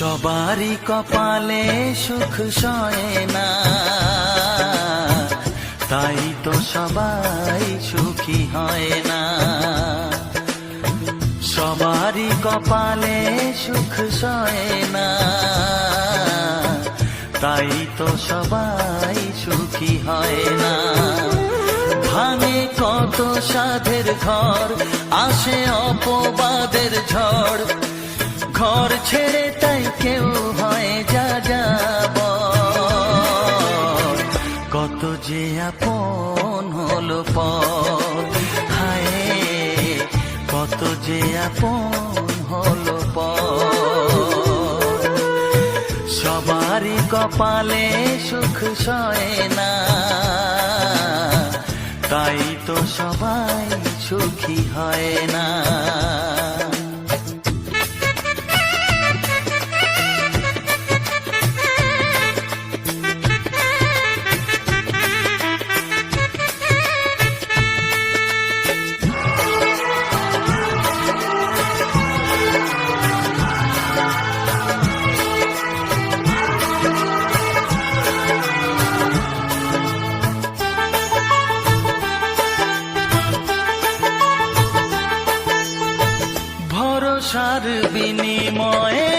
সবারই কপালে সুখ সয় না, তাই তো সবাই সুখী হয় না। সবারই কপালে সুখ সয় না, তাই তো সবাই সুখী হয় না। ভাঙে কত সাধের ঘর, আসে অপবাদের ঝড়, ঘর ছেড়ে তাই কেউ হয় যা যাব। কত যে আপন হলো পর, হায় কত যে আপন হলো পর। সবারই কপালে সুখ সয় না, তাই তো সবাই সুখী হয় না। ভরসার বিনিময়ে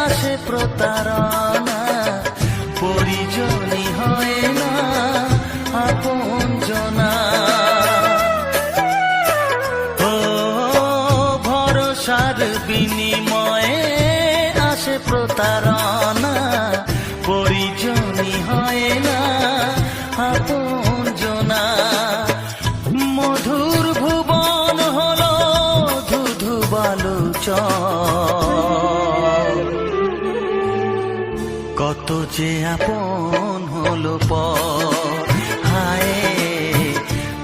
আসে প্রতারণা, পরিজনই হয় না আপনজনা। ও ভরসার বিনিময়ে আসে প্রতারণা, পরিজনই হয় না আপনজনা। মধুর ভুবন হলো ধুধু বালুচর, কত যে আপন হলো পর, হায়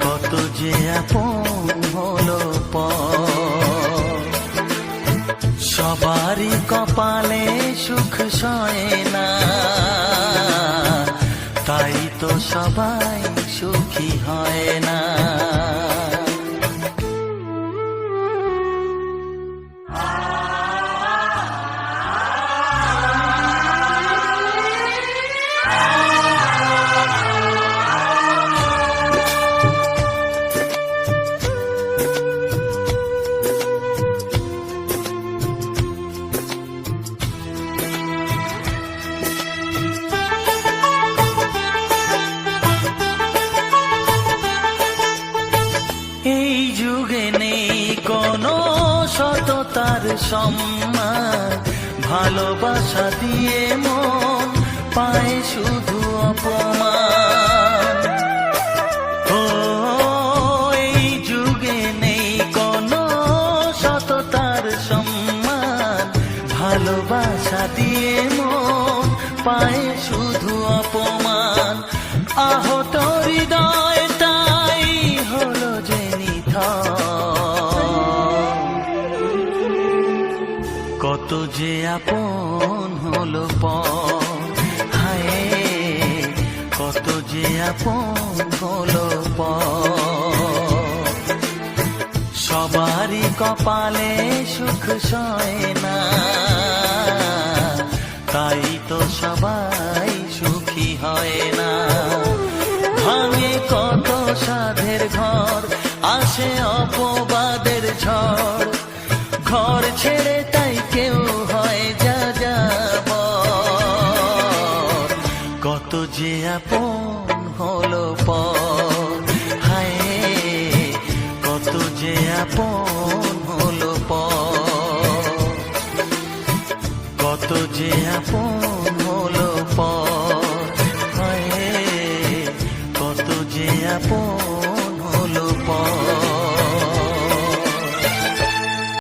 কত যে আপন হলো পর। সবারই কপালে সুখ সয় না, তাই তো সবাই সুখী হয় না। এই যুগে নেই কোনো সততার সম্মান, ভালোবাসা দিয়ে মন পায় শুধু অপমান। ও এই যুগে নেই কোনো সততার সম্মান, ভালোবাসা দিয়ে মন পায় শুধু অপমান। আহত হৃদয় তাই হলো যে কত যে আপন হলো পর, হায় কত যে আপন হলো পর। সবারই কপালে সুখ সয় না, তাই তো সবাই সুখী হয় না। ভাঙে কত সাধের ঘর, আসে অপবাদের ঝড়, ঘর ছেড়ে তাই কেউ হয় যা যাব। কত যে আপন হলো পর, হায় কত যে আপন হলো পর। কত যে আপন হলো পর, হায় কত যে আপন